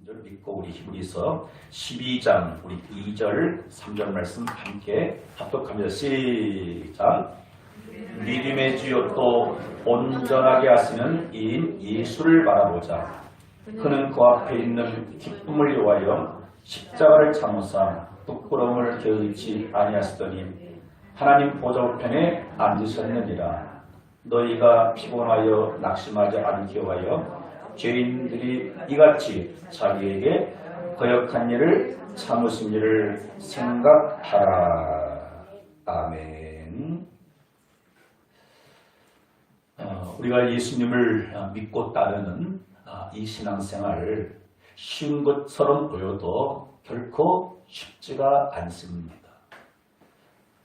줄 믿고 우리 히브리서 12장 우리 2절 3절 말씀 함께 합독합니다. 시작. 믿음의 주요 또 온전하게 하시는 이인 예수를 바라보자. 그는 그 앞에 있는 기쁨을 위하여 십자가를 참으사 부끄러움을 게으르지 아니하시더니 하나님 보좌 우편에 앉으셨느니라. 너희가 피곤하여 낙심하지 않게 하여 죄인들이 이같이 자기에게 거역한 일을 참으신 일을 생각하라. 아멘. 우리가 예수님을 믿고 따르는 이 신앙생활 쉬운 것처럼 보여도 결코 쉽지가 않습니다.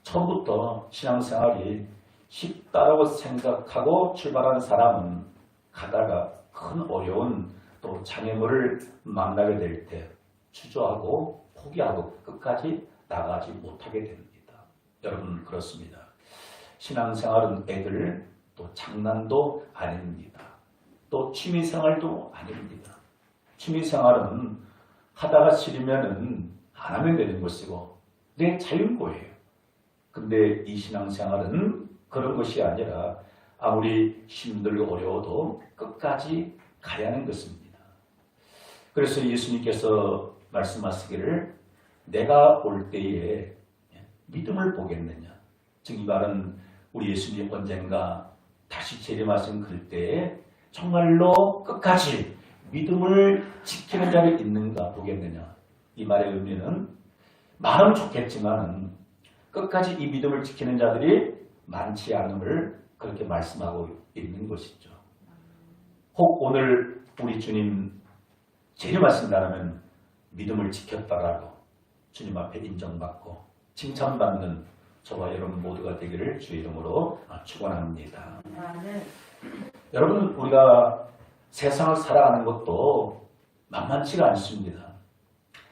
처음부터 신앙생활이 쉽다고 생각하고 출발한 사람은 가다가 큰 어려운 또 장애물을 만나게 될 때 주저하고 포기하고 끝까지 나가지 못하게 됩니다. 여러분 그렇습니다. 신앙생활은 애들 또 장난도 아닙니다. 또 취미생활도 아닙니다. 취미생활은 하다가 싫으면 안 하면 되는 것이고 내 자유인 거예요. 근데 이 신앙생활은 그런 것이 아니라 아무리 힘들고 어려워도 끝까지 가야 하는 것입니다. 그래서 예수님께서 말씀하시기를 내가 올 때에 믿음을 보겠느냐. 즉 이 말은 우리 예수님 언젠가 다시 재림하신 그때에 정말로 끝까지 믿음을 지키는 자가 있는가 보겠느냐. 이 말의 의미는 말은 좋겠지만 끝까지 이 믿음을 지키는 자들이 많지 않음을 그렇게 말씀하고 있는 것이죠. 혹 오늘 우리 주님 재림하신다면 믿음을 지켰다라고 주님 앞에 인정받고 칭찬받는 저와 여러분 모두가 되기를 주의 이름으로 축원합니다. 여러분 우리가 세상을 살아가는 것도 만만치가 않습니다.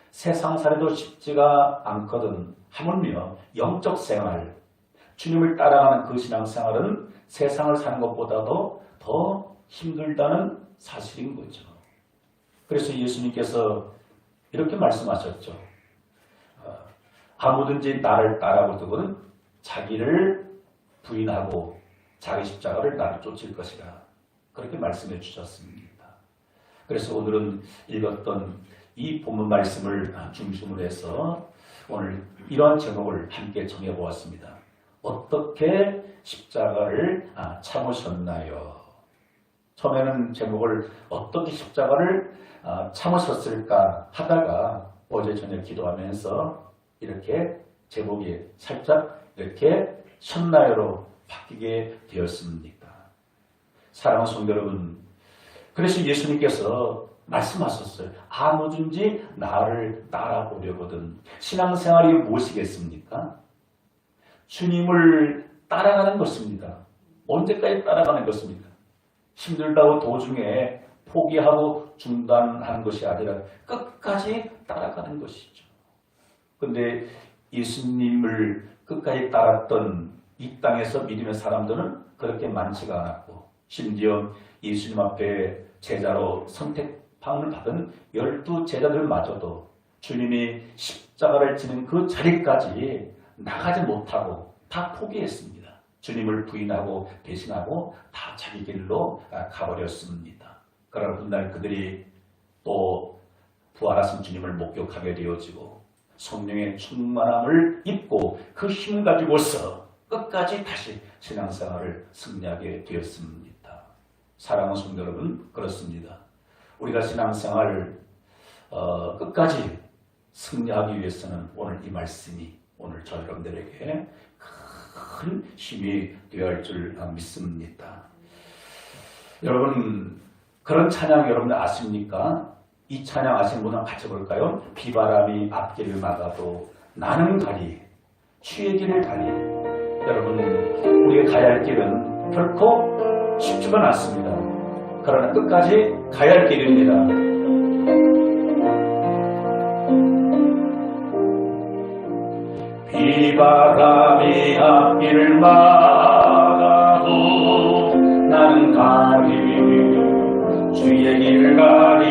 세상 살이도 쉽지가 않거든. 하물며 영적 생활, 주님을 따라가는 그 신앙생활은 세상을 사는 것보다도 더 힘들다는 사실인 거죠. 그래서 예수님께서 이렇게 말씀하셨죠. 아무든지 나를 따라오거든 자기를 부인하고 자기 십자가를 나를 쫓을 것이라. 그렇게 말씀해 주셨습니다. 그래서 오늘은 읽었던 이 본문 말씀을 중심으로 해서 오늘 이러한 제목을 함께 정해보았습니다. 어떻게 십자가를 참으셨나요? 처음에는 제목을 어떻게 십자가를 참으셨을까 하다가 어제 저녁 기도하면서 이렇게 제목이 살짝 이렇게 셨나요로 바뀌게 되었습니다. 사랑하는 성도 여러분, 그래서 예수님께서 말씀하셨어요. 아무든지 나를 따라오려거든. 신앙생활이 무엇이겠습니까? 주님을 따라가는 것입니다. 언제까지 따라가는 것입니까? 힘들다고 도중에 포기하고 중단하는 것이 아니라 끝까지 따라가는 것이죠. 그런데 예수님을 끝까지 따랐던 이 땅에서 믿음의 사람들은 그렇게 많지가 않았고 심지어 예수님 앞에 제자로 선택함을 받은 12 제자들마저도 주님이 십자가를 지는 그 자리까지 나가지 못하고 다 포기했습니다. 주님을 부인하고 배신하고 다 자기 길로 가버렸습니다. 그러나 훗날 그들이 또 부활하신 주님을 목격하게 되어지고 성령의 충만함을 입고 그 힘 가지고서 끝까지 다시 신앙생활을 승리하게 되었습니다. 사랑하는 성도 여러분, 그렇습니다. 우리가 신앙생활을 끝까지 승리하기 위해서는 오늘 이 말씀이 오늘 저 여러분들에게 큰 힘이 되어야 할 줄 믿습니다. 여러분 그런 찬양 여러분들 아십니까? 이 찬양 아시는 분은 같이 볼까요? 비바람이 앞길을 막아도 나는 가리 주의 길을 가리. 여러분 우리가 가야 할 길은 결코 쉽지가 않습니다. 그러나 끝까지 가야 할 길입니다. 비바람이 앞길을 막아도 나는 가리 주의 길을 가리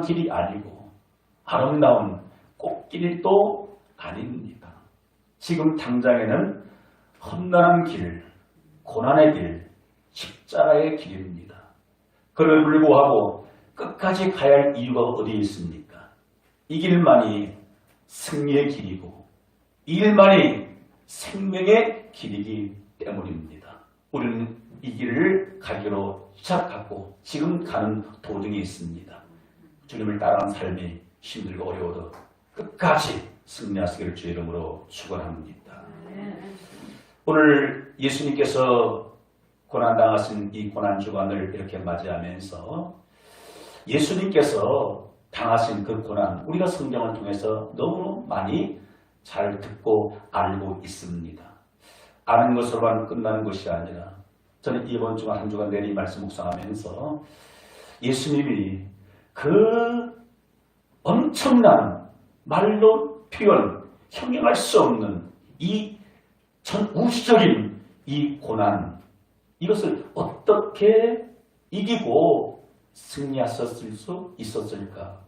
길이 아니고 아름다운 꽃길도 아닙니다. 지금 당장에는 험난한 길, 고난의 길, 십자가의 길입니다. 그를 불구하고 끝까지 가야 할 이유가 어디에 있습니까? 이 길만이 승리의 길이고 이 길만이 생명의 길이기 때문입니다. 우리는 이 길을 가기로 시작하고 지금 가는 도중에 있습니다. 주님을 따라가는 삶이 힘들고 어려워도 끝까지 승리하시기를 주의 이름으로 축원합니다. 오늘 예수님께서 고난당하신 이 고난주간을 이렇게 맞이하면서 예수님께서 당하신 그 고난, 우리가 성경을 통해서 너무 많이 잘 듣고 알고 있습니다. 아는 것으로만 끝나는 것이 아니라 저는 이번 주간 한 주간 내리 말씀 묵상하면서 예수님이 그 엄청난 말로 표현, 형용할 수 없는 이 전우주적인 이 고난, 이것을 어떻게 이기고 승리하셨을 수 있었을까?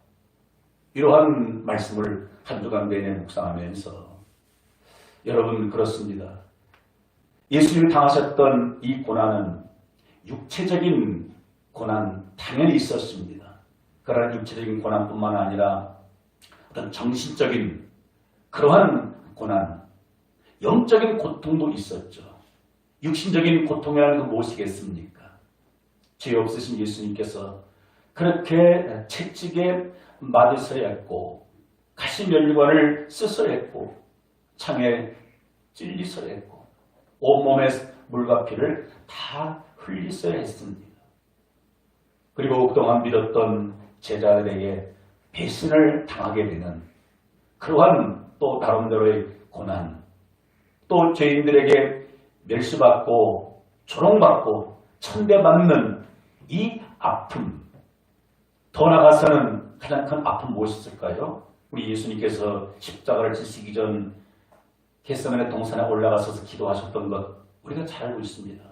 이러한 말씀을 한 주간 내내 묵상하면서 여러분 그렇습니다. 예수님이 당하셨던 이 고난은 육체적인 고난 당연히 있었습니다. 그러나 육체적인 고난뿐만 아니라 어떤 정신적인 그러한 고난, 영적인 고통도 있었죠. 육신적인 고통이라는 건 무엇이겠습니까? 죄 없으신 예수님께서 그렇게 채찍에 맞으셔야 했고 가시면류관을 쓰셔야 했고 창에 찔리셔야 했고 온몸에 물과 피를 다 흘리셔야 했습니다. 그리고 그동안 믿었던 제자들에게 배신을 당하게 되는 그러한 또 나름대로의 고난, 또 죄인들에게 멸시받고 조롱받고 천대받는 이 아픔, 더 나아가서는 가장 큰 아픔 무엇이었을까요? 우리 예수님께서 십자가를 지시기 전 겟세마네 동산에 올라가셔서 기도하셨던 것 우리가 잘 알고 있습니다.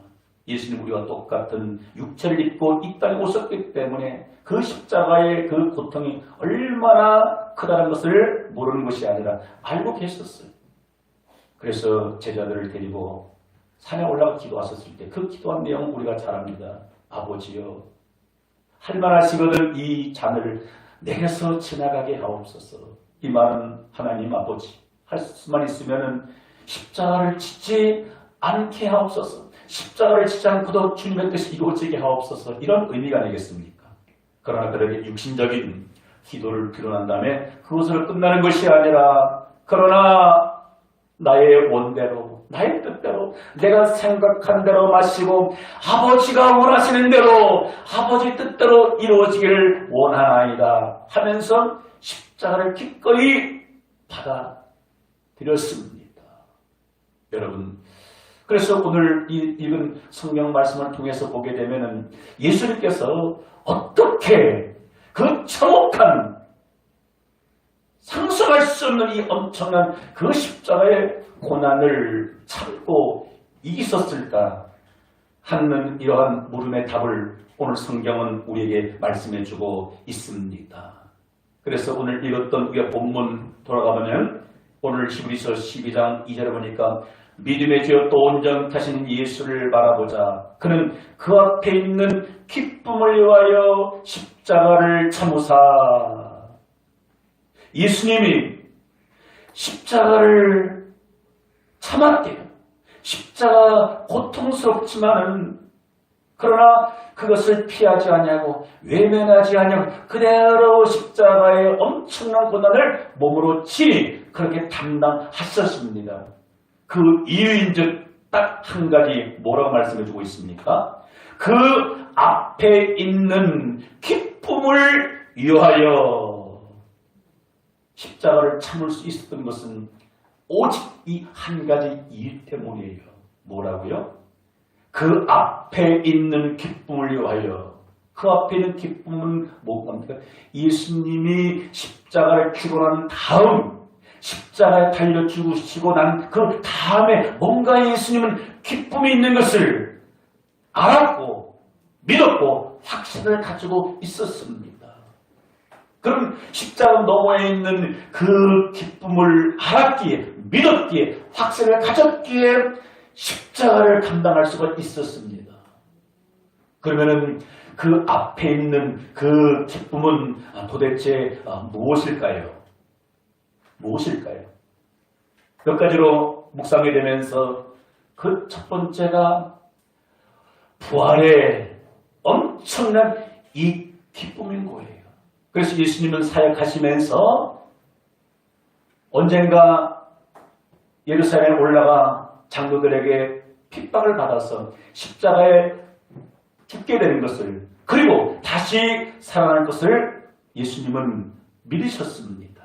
예수님 우리와 똑같은 육체를 입고 이 땅에 오셨기 때문에 그 십자가의 그 고통이 얼마나 크다는 것을 모르는 것이 아니라 알고 계셨어요. 그래서 제자들을 데리고 산에 올라가 기도하셨을 때 그 기도한 내용 우리가 잘 압니다. 아버지여, 할만하시거든 이 잔을 내게서 지나가게 하옵소서. 이 말은 하나님 아버지, 할 수만 있으면 십자가를 짓지 않게 하옵소서. 십자가를 짓지 않고도 주님의 뜻이 이루어지게 하옵소서. 이런 의미가 아니겠습니까? 그러나 그렇게 육신적인 기도를 드러난 다음에 그것으로 끝나는 것이 아니라 그러나 나의 원대로, 나의 뜻대로, 내가 생각한 대로 마시고 아버지가 원하시는 대로, 아버지 뜻대로 이루어지기를 원하나이다 하면서 십자가를 기꺼이 받아들였습니다. 여러분, 그래서 오늘 읽은 성경 말씀을 통해서 보게 되면 예수님께서 어떻게 그 참혹한 상상할 수 없는 이 엄청난 그 십자가의 고난을 참고 이기셨을까 하는 이러한 물음의 답을 오늘 성경은 우리에게 말씀해주고 있습니다. 그래서 오늘 읽었던 우리가 본문 돌아가면 오늘 히브리서 12장 2절에 보니까 믿음의 주여 또 온전하신 예수를 바라보자. 그는 그 앞에 있는 기쁨을 위하여 십자가를 참으사. 예수님이 십자가를 참았대요. 십자가 고통스럽지만은 그러나 그것을 피하지 아니하고 외면하지 아니하고 그대로 십자가의 엄청난 고난을 몸으로 친히 그렇게 담당하셨습니다. 그 이유인즉 딱 한 가지 뭐라고 말씀해주고 있습니까? 그 앞에 있는 기쁨을 위하여 십자가를 참을 수 있었던 것은 오직 이 한 가지 이유 때문이에요. 뭐라고요? 그 앞에 있는 기쁨을 위하여. 그 앞에 있는 기쁨은 뭐입니까? 예수님이 십자가를 지고 난 다음, 십자가에 달려 죽으시고 난 그 다음에 뭔가 예수님은 기쁨이 있는 것을 알았고 믿었고 확신을 가지고 있었습니다. 그럼 십자가 너머에 있는 그 기쁨을 알았기에, 믿었기에, 확신을 가졌기에 십자가를 감당할 수가 있었습니다. 그러면은 그 앞에 있는 그 기쁨은 도대체 무엇일까요? 무엇일까요? 몇 가지로 묵상이 되면서 그 첫 번째가 부활의 엄청난 이 기쁨인 거예요. 그래서 예수님은 사역하시면서 언젠가 예루살렘에 올라가 장로들에게 핍박을 받아서 십자가에 죽게 되는 것을, 그리고 다시 살아날 것을 예수님은 믿으셨습니다.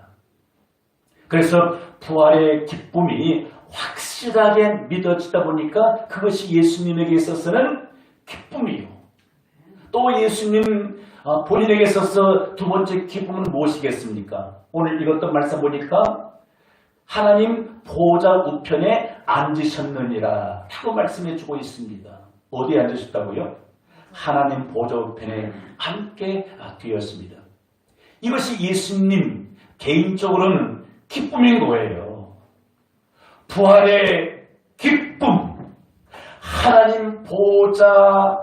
그래서 부활의 기쁨이 확실하게 믿어지다 보니까 그것이 예수님에게 있어서는 기쁨이요. 또 예수님 본인에게 있어서 두 번째 기쁨은 무엇이겠습니까? 오늘 읽었던 말씀 보니까 하나님 보좌 우편에 앉으셨느니라 라고 말씀해 주고 있습니다. 어디에 앉으셨다고요? 하나님 보좌 우편에 함께 되었습니다. 이것이 예수님 개인적으로는 기쁨인 거예요. 부활의 기쁨, 하나님 보좌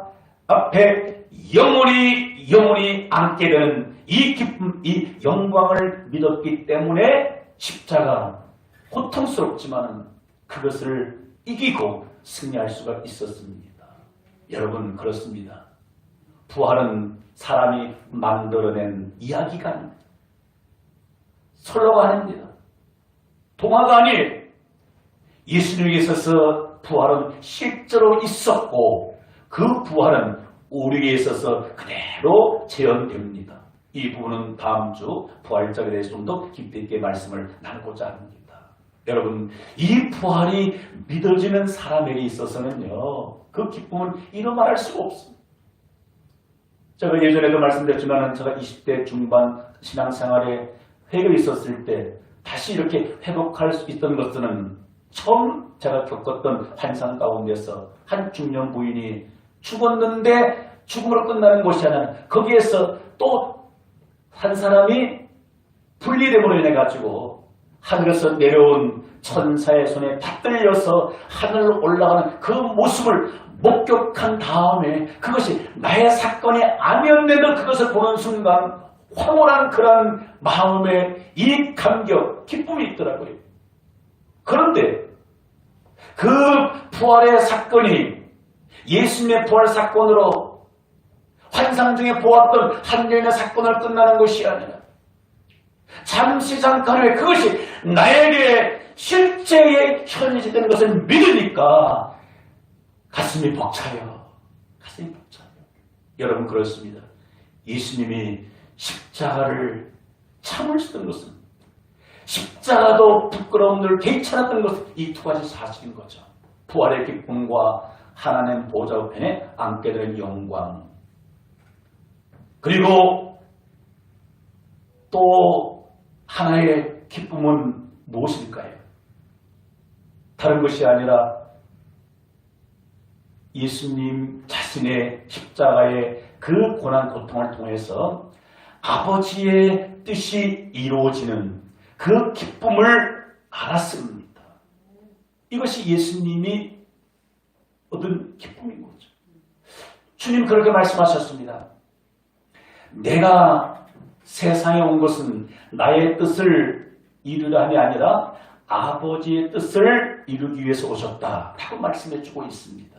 앞에 영원히 앉게 되는 이 기쁨, 이 영광을 믿었기 때문에 십자가 고통스럽지만 그것을 이기고 승리할 수가 있었습니다. 여러분, 그렇습니다. 부활은 사람이 만들어낸 이야기가 아닙니다. 설로가 아닙니다. 동화가 아니에요. 예수님에 있어서 부활은 실제로 있었고 그 부활은 우리에게 있어서 그대로 재현됩니다. 이 부분은 다음 주 부활절에 대해서 좀 더 깊이 있게 말씀을 나누고자 합니다. 여러분, 이 부활이 믿어지는 사람에게 있어서는요, 그 기쁨은 이루 말할 수가 없습니다. 제가 예전에도 말씀드렸지만 제가 20대 중반 신앙생활에 회개가 있었을 때 다시 이렇게 회복할 수 있던 것은 처음 제가 겪었던 환상 가운데서 한 중년 부인이 죽었는데 죽음으로 끝나는 것이 아니라 거기에서 또 한 사람이 분리됨으로 인해 가지고 하늘에서 내려온 천사의 손에 받들려서 하늘로 올라가는 그 모습을 목격한 다음에 그것이 나의 사건이 아니었는데도 그것을 보는 순간 황홀한 그런 마음에 이 감격, 기쁨이 있더라고요. 그런데 그 부활의 사건이 예수님의 부활 사건으로 환상 중에 보았던 한 여인의 사건을 끝나는 것이 아니라 잠시 잠깐 후에 그것이 나에게 실제의 현실이 것을 믿으니까 가슴이 벅차요. 가슴이 벅차요. 여러분, 그렇습니다. 예수님이 십자가를 참으시던 것은, 십자가도 부끄러움 늘 괜찮았던 것은 이 두 가지 사실인 거죠. 부활의 기쁨과 하나님 보좌 우편에 앉게 된 영광, 그리고 또 하나의 기쁨은 무엇일까요? 다른 것이 아니라 예수님 자신의 십자가의 그 고난 고통을 통해서 아버지의 뜻이 이루어지는 그 기쁨을 알았습니다. 이것이 예수님이 얻은 기쁨인 거죠. 주님 그렇게 말씀하셨습니다. 내가 세상에 온 것은 나의 뜻을 이루려 함이 아니라 아버지의 뜻을 이루기 위해서 오셨다 라고 말씀해 주고 있습니다.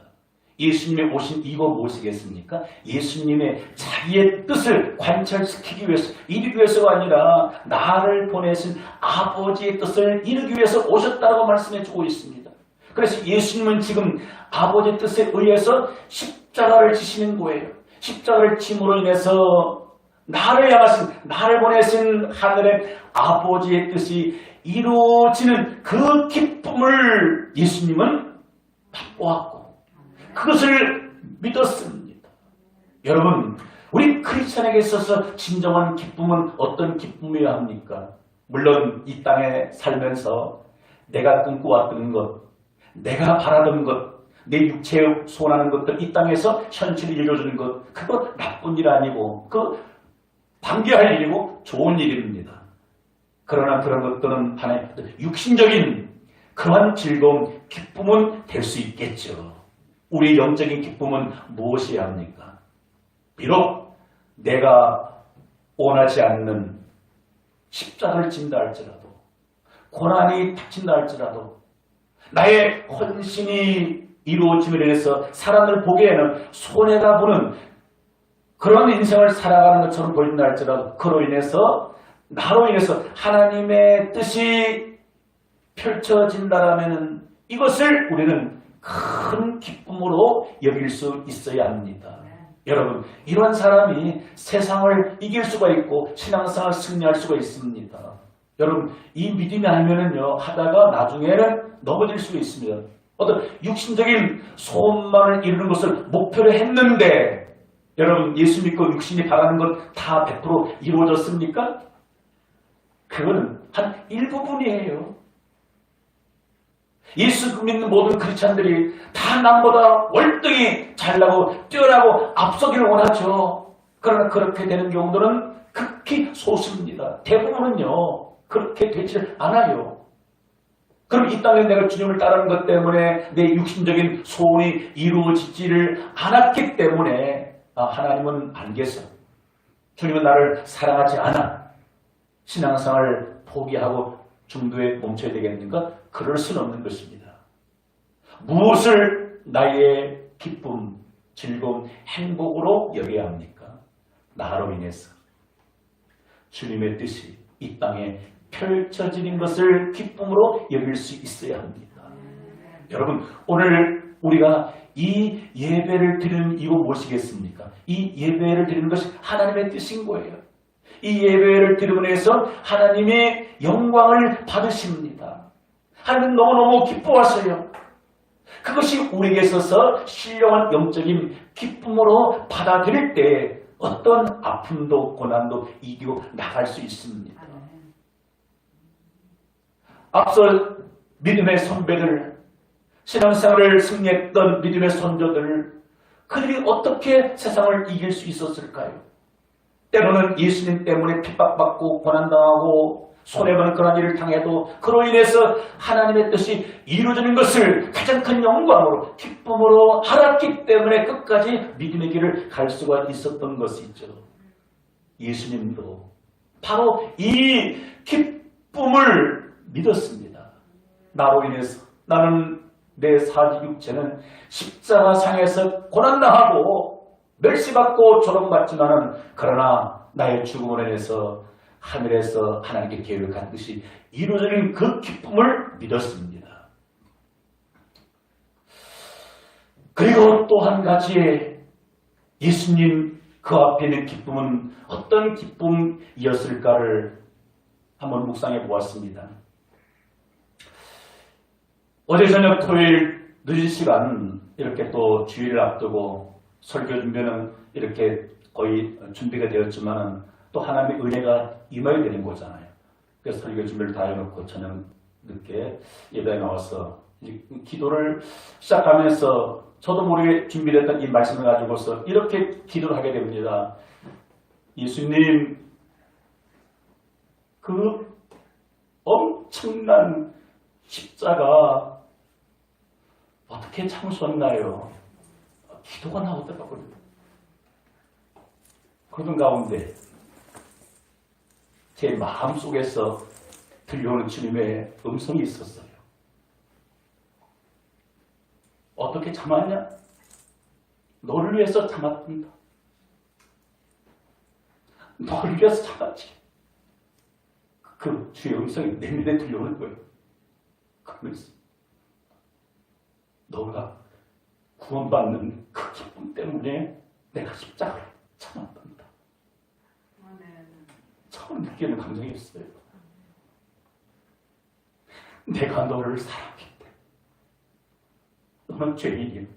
예수님의 오신 이거 무엇이겠습니까? 예수님의 자기의 뜻을 관철시키기 위해서, 이루기 위해서가 아니라 나를 보내신 아버지의 뜻을 이루기 위해서 오셨다고 말씀해 주고 있습니다. 그래서 예수님은 지금 아버지의 뜻에 의해서 십자가를 지시는 거예요. 십자가를 짐으로 인해서 나를 향하신, 나를 보내신 하늘의 아버지의 뜻이 이루어지는 그 기쁨을 예수님은 맛보았고 그것을 믿었습니다. 여러분, 우리 크리스천에게 있어서 진정한 기쁨은 어떤 기쁨이어야 합니까? 물론 이 땅에 살면서 내가 꿈꿔왔던 것, 내가 바라던 것, 내 육체에 소원하는 것들 이 땅에서 현실을 이루어주는 것, 그거 나쁜 일 아니고 그 반겨할 일이고 좋은 일입니다. 그러나 그런 것들은 하나의 육신적인 그러한 즐거움, 기쁨은 될 수 있겠죠. 우리의 영적인 기쁨은 무엇이어야 합니까? 비록 내가 원하지 않는 십자가를 진다 할지라도, 고난이 닥친다 할지라도, 나의 헌신이 이루어짐으로 인해서 사람을 보기에는 손해가 보는 그런 인생을 살아가는 것처럼 보인다 할지라도, 그로 인해서 나로 인해서 하나님의 뜻이 펼쳐진다라면 이것을 우리는 큰 기쁨으로 여길 수 있어야 합니다. 여러분, 이런 사람이 세상을 이길 수가 있고 신앙생활을 승리할 수가 있습니다. 여러분, 이 믿음이 아니면은요, 하다가 나중에는 넘어질 수가 있습니다. 어떤 육신적인 소원만을 이루는 것을 목표로 했는데, 여러분, 예수 믿고 육신이 바라는 것 다 100% 이루어졌습니까? 그거는 한 일부분이에요. 예수 믿는 모든 크리스찬들이 다 남보다 월등히 잘나고 뛰어나고 앞서기를 원하죠. 그러나 그렇게 되는 경우들은 극히 소수입니다. 대부분은요, 그렇게 되지 않아요. 그럼 이 땅에 내가 주님을 따르는 것 때문에 내 육신적인 소원이 이루어지지를 않았기 때문에 하나님은 알겠어. 주님은 나를 사랑하지 않아. 신앙생활을 포기하고 중도에 멈춰야 되겠는가? 그럴 수는 없는 것입니다. 무엇을 나의 기쁨, 즐거움, 행복으로 여겨야 합니까? 나로 인해서 주님의 뜻이 이 땅에 펼쳐지는 것을 기쁨으로 여길 수 있어야 합니다. 여러분, 오늘 우리가 이 예배를 드리는 이유 무엇이겠습니까? 이 예배를 드리는 것이 하나님의 뜻인 거예요. 이 예배를 드리고 해서 하나님의 영광을 받으십니다. 하나님 너무너무 기뻐하세요. 그것이 우리에게 있어서 신령한 영적인 기쁨으로 받아들일 때 어떤 아픔도 고난도 이기고 나갈 수 있습니다. 앞서 믿음의 선배들, 신앙생활을 승리했던 믿음의 선조들, 그들이 어떻게 세상을 이길 수 있었을까요? 때로는 예수님 때문에 핍박받고 고난당하고 손해보는 그런 일을 당해도 그로 인해서 하나님의 뜻이 이루어지는 것을 가장 큰 영광으로 기쁨으로 알았기 때문에 끝까지 믿음의 길을 갈 수가 있었던 것이죠. 예수님도 바로 이 기쁨을 믿었습니다. 나로 인해서 나는 내 사지 육체는 십자가상에서 고난당하고 멸시받고 조롱받지만은 그러나 나의 죽음으로 인해서 하늘에서 하나님께 계획한 뜻이 이루어지는 그 기쁨을 믿었습니다. 그리고 또 한 가지 예수님 그 앞에 있는 기쁨은 어떤 기쁨이었을까를 한번 묵상해 보았습니다. 어제 저녁 토요일 늦은 시간 이렇게 또 주일을 앞두고 설교 준비는 이렇게 거의 준비가 되었지만 또 하나님의 은혜가 임하게 되는 거잖아요. 그래서 설교 준비를 다 해놓고 저녁 늦게 예배에 나와서 기도를 시작하면서 저도 모르게 준비됐던 이 말씀을 가지고서 이렇게 기도를 하게 됩니다. 예수님, 그 엄청난 십자가 어떻게 참으셨나요? 기도가 나오더라고요. 그런 가운데 제 마음속에서 들려오는 주님의 음성이 있었어요. 어떻게 참았냐? 너를 위해서 참았습니다. 너를 위해서 참았지. 그 주의 음성이 내면에 들려오는 거예요. 그러면서 너가 구원받는 그 기쁨 때문에 내가 십자가를 참았단다. 처음 느끼는 감정이었어요. 내가 너를 사랑했기 때문에. 너는 죄인이야.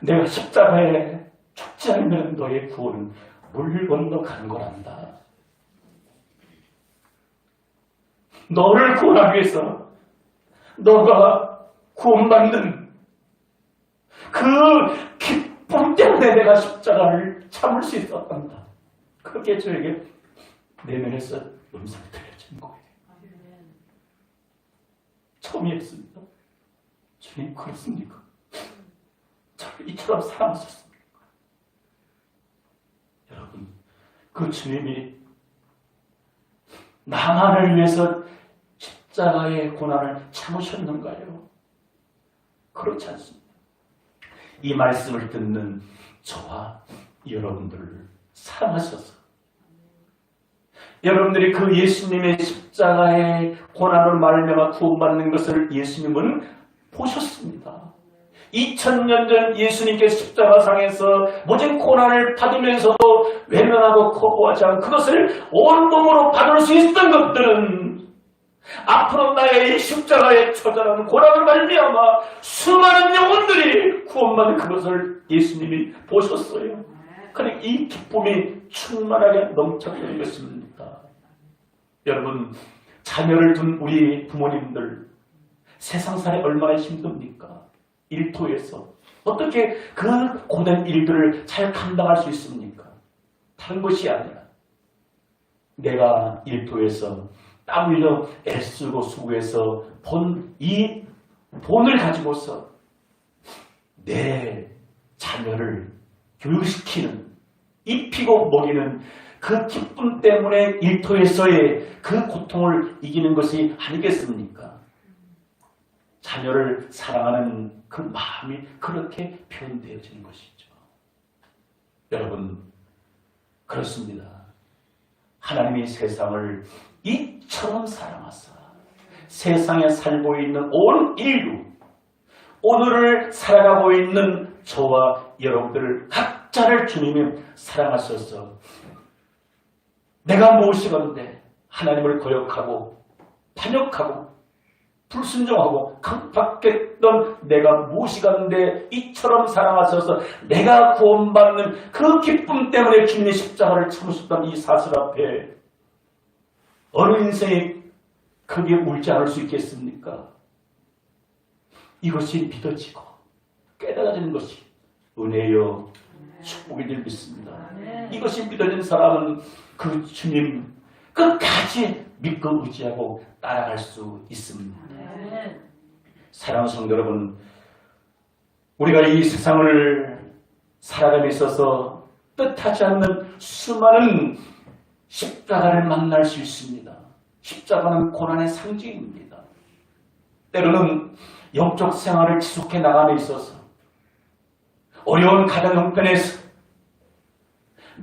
내가 십자가에 죽지 않으면 너의 구원은 물 건너가는 거란다. 너를 구원하기 위해서 너가 구원받는 그 기쁨 때문에 내가 십자가를 참을 수 있었단다. 그렇게 저에게 내면에서 음성이 들려진 거예요. 처음이었습니다. 주님 그렇습니까? 저를 이처럼 사랑하셨습니까? 여러분, 그 주님이 나만을 위해서 십자가의 고난을 참으셨는가요? 그렇지 않습니다. 이 말씀을 듣는 저와 여러분들을 사랑하셔서 여러분들이 그 예수님의 십자가의 고난을 말미암아 구원받는 것을 예수님은 보셨습니다. 2000년 전 예수님께 십자가상에서 모진 고난을 받으면서도 외면하고 거부하지 않은 그것을 온몸으로 받을 수 있었던 것들은 앞으로 나의 이 십자가에 처절한 고난을 말미암아 수많은 영혼들이 구원받는 그것을 예수님이 보셨어요. 그러니까 이 기쁨이 충만하게 넘쳐나는 것입니다. 여러분, 자녀를 둔 우리 부모님들 세상살이 얼마나 힘듭니까? 일터에서 어떻게 그 고된 일들을 잘 감당할 수 있습니까? 다른 것이 아니라 내가 일터에서 땀 흘려 애쓰고 수고해서 번 이 돈을 가지고서 내 자녀를 교육시키는, 입히고 먹이는 그 기쁨 때문에 일터에서의 그 고통을 이기는 것이 아니겠습니까? 자녀를 사랑하는 그 마음이 그렇게 표현되어지는 것이죠. 여러분, 그렇습니다. 하나님이 세상을 이처럼 사랑하사 세상에 살고 있는 온 인류, 오늘을 살아가고 있는 저와 여러분들 각자를 주님이 사랑하셔서 내가 무엇이건데 하나님을 거역하고 반역하고 불순종하고 강박했던 내가 무엇이건데 이처럼 사랑하셔서 내가 구원받는 그 기쁨 때문에 주님의 십자가를 참으셨던 이 사슬 앞에 어느 인생이 크게 울지 않을 수 있겠습니까? 이것이 믿어지고 깨달아지는 것이 은혜요 축복이 될 믿습니다. 이것이 믿어진 사람은 그 주님 끝까지 믿고 의지하고 따라갈 수 있습니다. 사랑하는 성도 여러분, 우리가 이 세상을 살아감에 있어서 뜻하지 않는 수많은 십자가를 만날 수 있습니다. 십자가는 고난의 상징입니다. 때로는 영적 생활을 지속해 나감에 있어서 어려운 가정 형편에서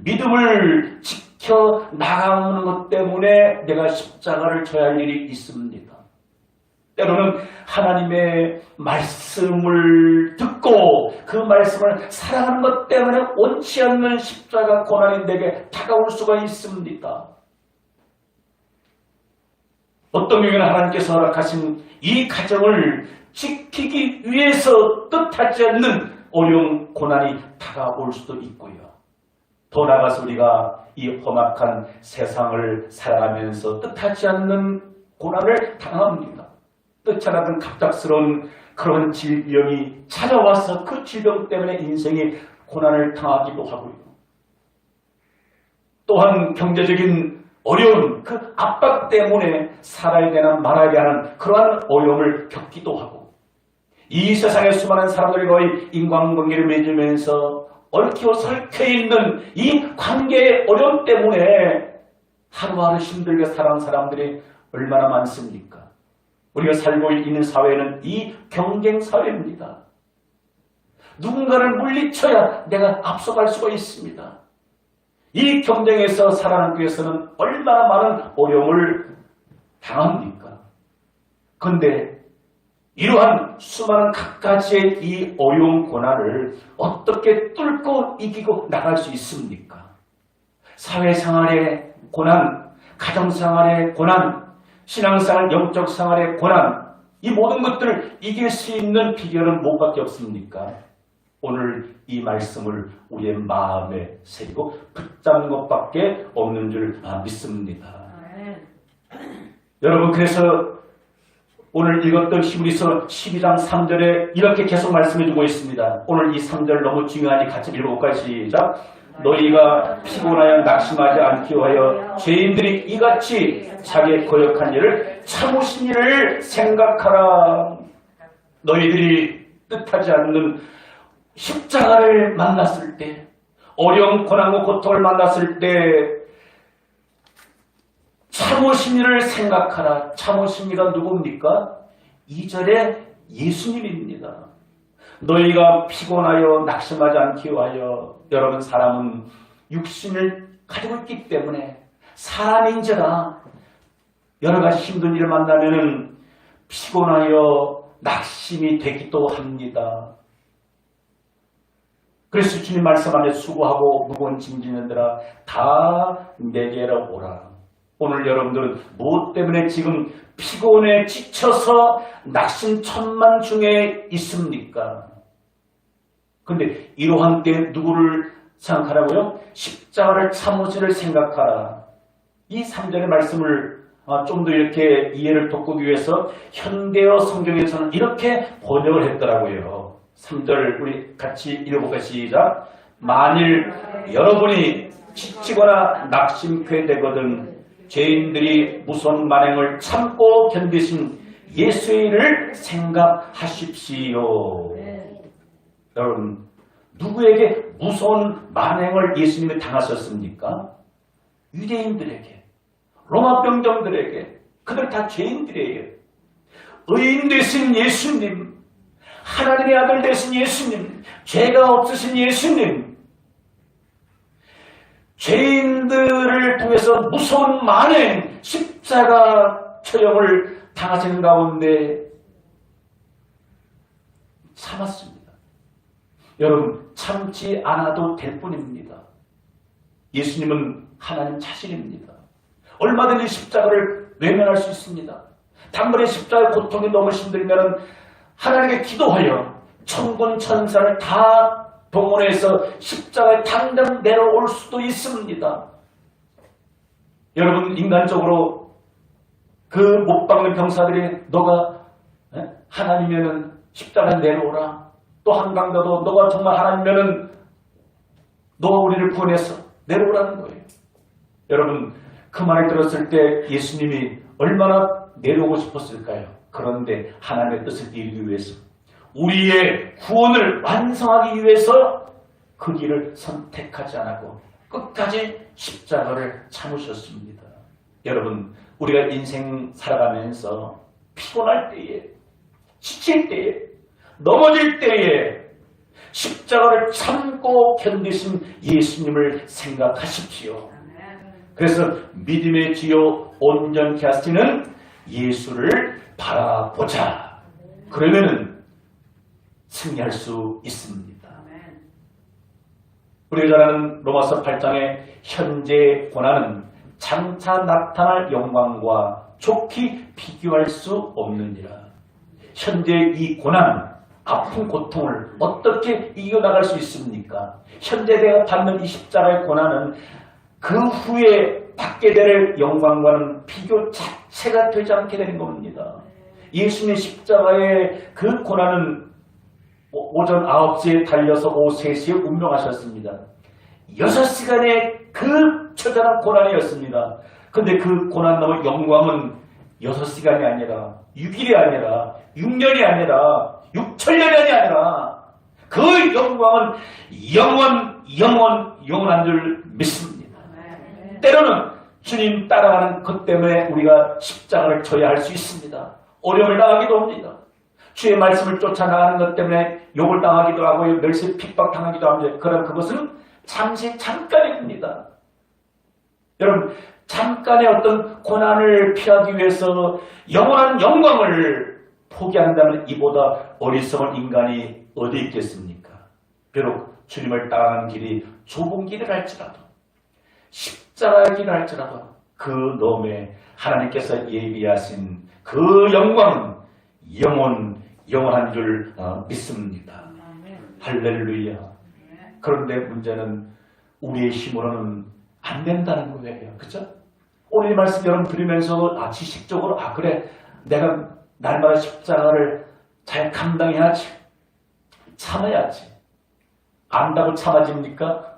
믿음을 지켜 나가는 것 때문에 내가 십자가를 져야 할 일이 있습니다. 때로는 하나님의 말씀을 듣고 그 말씀을 사랑하는 것 때문에 원치 않는 십자가 고난이 내게 다가올 수가 있습니다. 어떤 경우에는 하나님께서 허락하신 이 가정을 지키기 위해서 뜻하지 않는 어려운 고난이 다가올 수도 있고요. 더 나아가서 우리가 이 험악한 세상을 살아가면서 뜻하지 않는 고난을 당합니다. 뜻하지 않은 갑작스러운 그런 질병이 찾아와서 그 질병 때문에 인생이 고난을 당하기도 하고요. 또한 경제적인 어려운 그 압박 때문에 살아야 되나 말아야 하는 그러한 어려움을 겪기도 하고 이 세상에 수많은 사람들과의 인간관계를 맺으면서 얽혀 설켜 있는 이 관계의 어려움 때문에 하루하루 힘들게 살아가는 사람들이 얼마나 많습니까? 우리가 살고 있는 사회는 이 경쟁 사회입니다. 누군가를 물리쳐야 내가 앞서갈 수가 있습니다. 이 경쟁에서 살아남기 위해서는 얼마나 많은 어려움을 당합니까? 그런데 이러한 수많은 각가지의 이 어려운 고난을 어떻게 뚫고 이기고 나갈 수 있습니까? 사회생활의 고난, 가정생활의 고난, 신앙생활, 영적생활의 고난, 이 모든 것들을 이길 수 있는 비결은 무엇밖에 없습니까? 오늘 이 말씀을 우리의 마음에 새기고 붙잡는 것밖에 없는 줄 믿습니다. 여러분, 그래서 오늘 읽었던 히브리서 12장 3절에 이렇게 계속 말씀해 주고 있습니다. 오늘 이 3절 너무 중요하니 같이 읽어볼까요? 시작. 너희가 피곤하여 낙심하지 않기 위하여 죄인들이 이같이 자기의 거역한 일을 참으신 일을 생각하라. 너희들이 뜻하지 않는 십자가를 만났을 때, 어려운 고난과 고통을 만났을 때 참으신 이를 생각하라. 참으신 이가 누굽니까? 2절에 예수님입니다. 너희가 피곤하여 낙심하지 않기 위하여. 여러분, 사람은 육신을 가지고 있기 때문에 사람인지라 여러 가지 힘든 일을 만나면 피곤하여 낙심이 되기도 합니다. 그래서 주님 말씀하며 수고하고 무거운 짐 지는 자들아 다 내게로 오라. 오늘 여러분들은 무엇 때문에 지금 피곤에 지쳐서 낙심천만 중에 있습니까? 근데 이러한 때 누구를 생각하라고요? 십자가를 참으시를 생각하라. 이 3절의 말씀을 좀 더 이렇게 이해를 돕기 위해서 현대어 성경에서는 이렇게 번역을 했더라고요. 3절 우리 같이 읽어볼까요? 시작. 만일 여러분이 지치거나 낙심케 되거든 죄인들이 무서운 만행을 참고 견디신 예수의 일을 생각하십시오. 여러분, 누구에게 무서운 만행을 예수님이 당하셨습니까? 유대인들에게, 로마 병정들에게, 그들 다 죄인들이에요. 의인 되신 예수님, 하나님의 아들 되신 예수님, 죄가 없으신 예수님, 죄인들을 통해서 무서운 만행, 십자가 처형을 당하시는 가운데 참았습니다. 여러분, 참지 않아도 될 뿐입니다. 예수님은 하나님 자신입니다. 얼마든지 십자가를 외면할 수 있습니다. 단번에 십자가의 고통이 너무 힘들면 하나님께 기도하여 천군 천사를 다 동원해서 십자가에 당장 내려올 수도 있습니다. 여러분, 인간적으로 그 못 박는 병사들이 너가 하나님이면은 십자가에 내려오라. 또 한강가도 너가 정말 하나님이면은 너가 우리를 구원해서 내려오라는 거예요. 여러분, 그 말을 들었을 때 예수님이 얼마나 내려오고 싶었을까요? 그런데 하나님의 뜻을 이루기 위해서, 우리의 구원을 완성하기 위해서 그 길을 선택하지 않고 끝까지 십자가를 참으셨습니다. 여러분, 우리가 인생 살아가면서 피곤할 때에, 지칠 때에, 넘어질 때에 십자가를 참고 견디신 예수님을 생각하십시오. 그래서 믿음의 주요 온전케 하시는 예수를 바라보자. 그러면은 승리할 수 있습니다. 우리가 잘 아는 로마서 8장의 현재 고난은 장차 나타날 영광과 좋게 비교할 수 없느니라. 현재 이 고난, 아픈 고통을 어떻게 이겨나갈 수 있습니까? 현재 내가 받는 이 십자가의 고난은 그 후에 받게 될 영광과는 비교 자체가 되지 않게 되는 겁니다. 예수님의 십자가의 그 고난은 오전 9시에 달려서 오후 3시에 운명하셨습니다. 6시간의 그 처절한 고난이었습니다. 근데 그 고난 넘은 영광은 6시간이 아니라 6일이 아니라 6년이 아니라 6천년이 아니라 그 영광은 영원한 줄 믿습니다. 때로는 주님 따라가는 것 때문에 우리가 십자가를 져야 할 수 있습니다. 어려움을 당하기도 합니다. 주의 말씀을 쫓아나가는 것 때문에 욕을 당하기도 하고 멸시 핍박 당하기도 합니다. 그러나 그것은 잠깐입니다. 여러분, 잠깐의 어떤 고난을 피하기 위해서 영원한 영광을 포기한다면 이보다 어리석은 인간이 어디 있겠습니까? 비록 주님을 따라가는 길이 좁은 길을 할지라도, 십자가의 길을 할지라도 그 너머에 하나님께서 예비하신 그 영광은 영원한 줄 믿습니다. 할렐루야. 그런데 문제는 우리의 힘으로는 안 된다는 거예요. 그렇죠? 오늘 이 말씀 여러분 들으면서 지식적으로 그래, 내가 날마다 십자가를 잘 감당해야지, 참아야지. 안다고 참아집니까?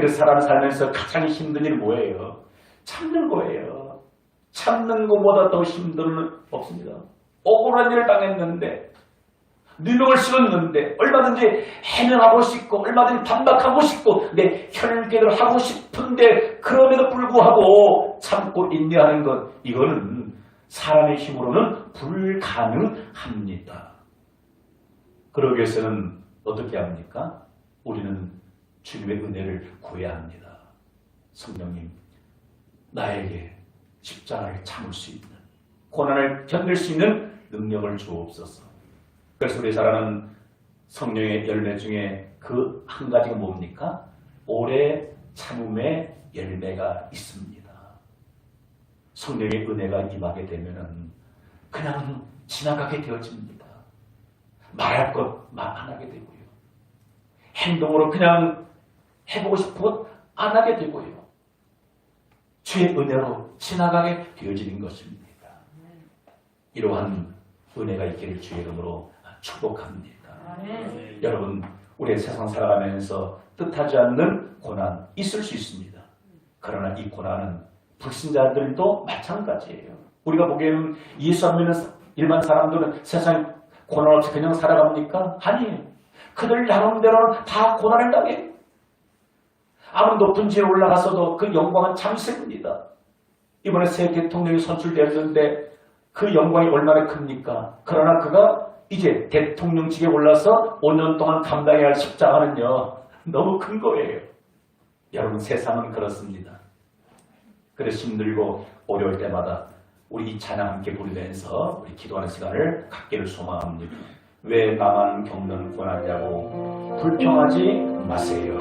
그래서 사람 살면서 가장 힘든 일 뭐예요? 참는 거예요. 참는 것보다 더 힘든 일은 없습니다. 억울한 일을 당했는데, 누명을 씌웠는데, 얼마든지 해명하고 싶고, 얼마든지 반박하고 싶고, 내 혈계를 하고 싶은데, 그럼에도 불구하고 참고 인내하는 것, 이거는 사람의 힘으로는 불가능합니다. 그러기 위해서는 어떻게 합니까? 우리는 주님의 은혜를 구해야 합니다. 성령님, 나에게 십자가를 참을 수 있는, 고난을 견딜 수 있는 능력을 주옵소서. 그래서 우리 잘 아는 성령의 열매 중에 그 한 가지가 뭡니까? 오래 참음의 열매가 있습니다. 성령의 은혜가 임하게 되면은 그냥 지나가게 되어집니다. 말할 것 말 안 하게 되고요. 행동으로 그냥 해보고 싶은 것 안 하게 되고요. 주의 은혜로 지나가게 되어지는 것입니다. 이러한 은혜가 있기를 주의 이름으로 축복합니다. 여러분, 우리 세상 살아가면서 뜻하지 않는 고난 있을 수 있습니다. 그러나 이 고난은 불신자들도 마찬가지예요. 우리가 보기에는 예수 안 믿는 일반 사람들은 세상 고난 없이 그냥 살아갑니까? 아니에요. 그들 나름대로는 다 고난을 당해요. 아무리 높은 지에 올라가서도 그 영광은 잠시입니다. 이번에 새 대통령이 선출되었는데 그 영광이 얼마나 큽니까? 그러나 그가 이제 대통령직에 올라서 5년 동안 감당해야 할 십자가는요, 너무 큰 거예요. 여러분, 세상은 그렇습니다. 그래서 힘들고 어려울 때마다 우리 이 찬양 함께 부르면서 우리 기도하는 시간을 갖기를 소망합니다. 왜 나만 겪는 고난이냐고 불평하지 마세요.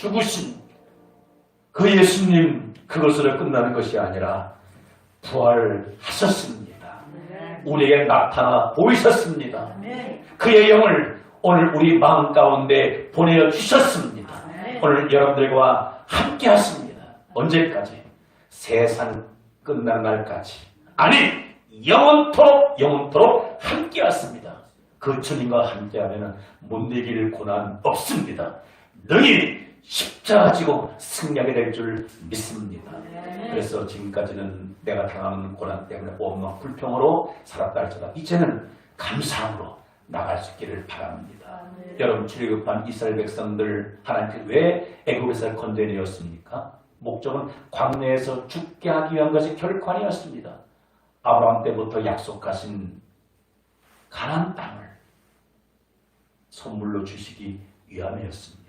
죽으신 그 예수님, 그것으로 끝나는 것이 아니라 부활하셨습니다. 우리에게 나타나 보이셨습니다. 그의 영을 오늘 우리 마음 가운데 보내주셨습니다. 오늘 여러분들과 함께 하십니다. 언제까지? 세상 끝난 날까지. 아니, 영원토록 함께 하십니다. 그 주님과 함께하면 못 이길 고난 없습니다. 능히 십자가 지고 승리하게 될 줄 믿습니다. 그래서 지금까지는 내가 당하는 고난 때문에 원망 불평으로 살았다 할지라도 이제는 감사함으로 나갈 수 있기를 바랍니다. 여러분, 출애굽한 이스라엘 백성들 하나님께서 왜 애굽에서 건져내었습니까? 목적은 광야에서 죽게 하기 위한 것이 결코 아니었습니다. 아브라함 때부터 약속하신 가나안 땅을 선물로 주시기 위함이었습니다.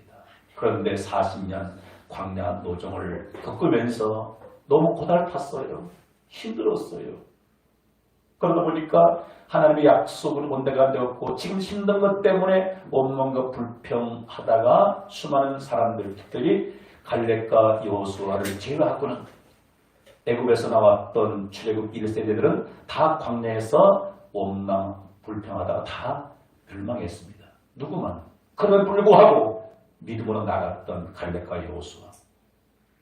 그런데 40년 광야 노정을 겪으면서 너무 고달팠어요. 힘들었어요. 그러다 보니까 하나님의 약속을 본 데가 되었고 지금 힘든 것 때문에 원망과 불평하다가 수많은 사람들, 특별히 갈렙과 여호수아를 제외하고는 애굽에서 나왔던 출애굽 1세대들은 다 광야에서 원망 불평하다가 다 멸망했습니다. 누구만. 그럼에도 불구하고 믿음으로 나갔던 갈렙과 여호수아,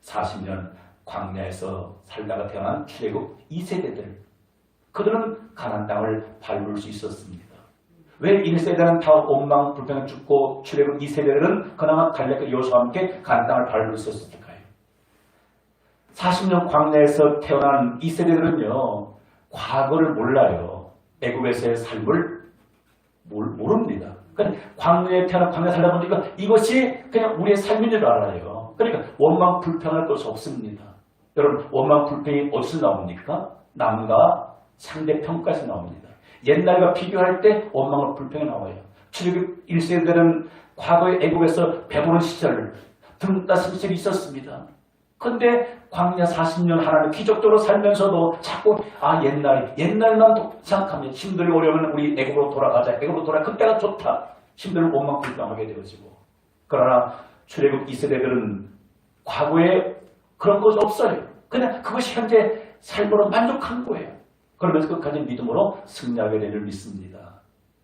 40년 광야에서 살다가 태어난 출애굽 2세대들, 그들은 가나안 땅을 밟을 수 있었습니다. 왜 1세대는 다 원망 불평에 죽고 출애굽 2세대들은 그나마 갈렙과 여호수아와 함께 가나안 땅을 밟을 수 있었을까요? 40년 광야에서 태어난 2세대들은요, 과거를 몰라요. 애굽에서의 삶을 모릅니다. 그러니까 광야에 태어나 광야에 살다 보니까 이것이 그냥 우리의 삶인 줄 알아요. 그러니까 원망 불평할 것이 없습니다. 여러분, 원망 불평이 어디서 나옵니까? 남과 상대평가에서 나옵니다. 옛날과 비교할 때 원망과 불평이 나와요. 출애굽 1세대들은 과거의 애굽에서 배부른 시절, 등 따스는 시절이 있었습니다. 그런데 광야 40년 하나님 기적적으로 살면서도 자꾸 옛날만 생각하면 힘들고 어려우면 우리 애굽으로 돌아가자. 애굽으로 돌아가. 그때가 좋다. 힘들고 원망 불평하게 되어지고. 그러나 출애굽 2세대들은 과거에 그런 것이 없어요. 그냥 그것이 현재 삶으로 만족한 거예요. 그러면서 끝까지 믿음으로 승리하게 되를 믿습니다.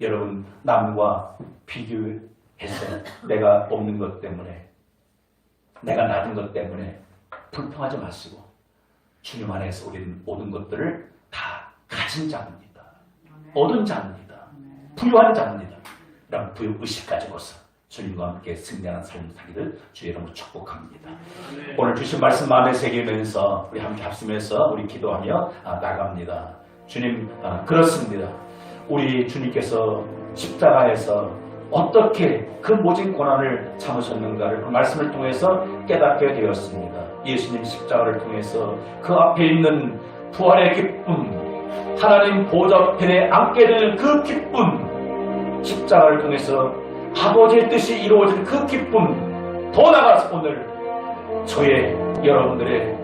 여러분, 남과 비교해서 내가 없는 것 때문에, 내가 낮은 것 때문에 불평하지 마시고 주님 안에서 우리는 모든 것들을 다 가진 자입니다. 얻은 자입니다. 부유한 자입니다. 이런 부유의식 가지고서 주님과 함께 승리하는 삶을 살기를 주의 이름으로 축복합니다. 오늘 주신 말씀 마음에 새기면서 우리 함께 합심해서 우리 기도하며 나갑니다. 주님, 그렇습니다. 우리 주님께서 십자가에서 어떻게 그 모진 고난을 참으셨는가를 그 말씀을 통해서 깨닫게 되었습니다. 예수님 십자가를 통해서 그 앞에 있는 부활의 기쁨, 하나님 보좌편에 앉게 되는 그 기쁨, 십자가를 통해서 아버지의 뜻이 이루어진 그 기쁨, 더 나아가서 오늘 저의 여러분들의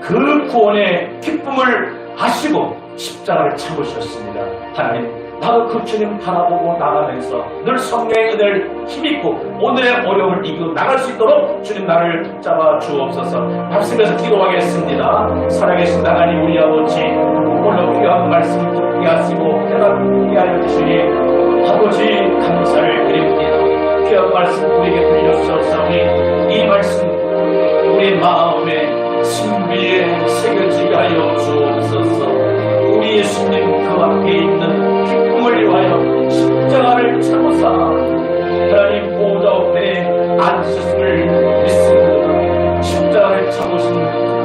그 구원의 기쁨을 아시고 십자가를 참으셨습니다. 하나님, 나도 그 주님 바라보고 나가면서 늘 성령의 은혜를 힘입고 오늘의 어려움을 이기고 나갈 수 있도록 주님 나를 붙잡아 주옵소서. 말씀에서 기도하겠습니다. 살아계신 하나님 우리 아버지, 오늘 귀한 말씀 듣게 하시고 깨닫게 하여 주시니 아버지 감사를 드립니다. 귀한 말씀 우리에게 들려주셨사오니 이 말씀 우리 마음에 신비에 새겨지게 하여 주옵소서. 우리 예수님 그 앞에 있는 기쁨을 위하여 십자가를 참으사 하나님 보좌 앞에 앉으셨음을 믿습니다. 십자가를 참으신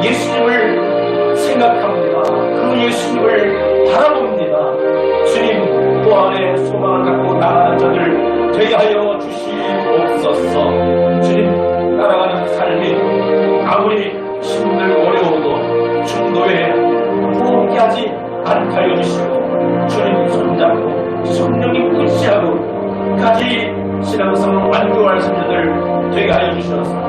예수님을 생각합니다. 그 예수님을 바라봅니다. 주님, 보안의 소망을 갖고 나가는 자들 되게 하여 주시옵소서. 주님, 따라가는 삶이 아무리 힘들고 어려워도 중도에 포기하지 않게 하여 주시고 주님 손잡고 성령님 의지하고 까지 신앙생활 완료할 성도들 되게 하여 주셔서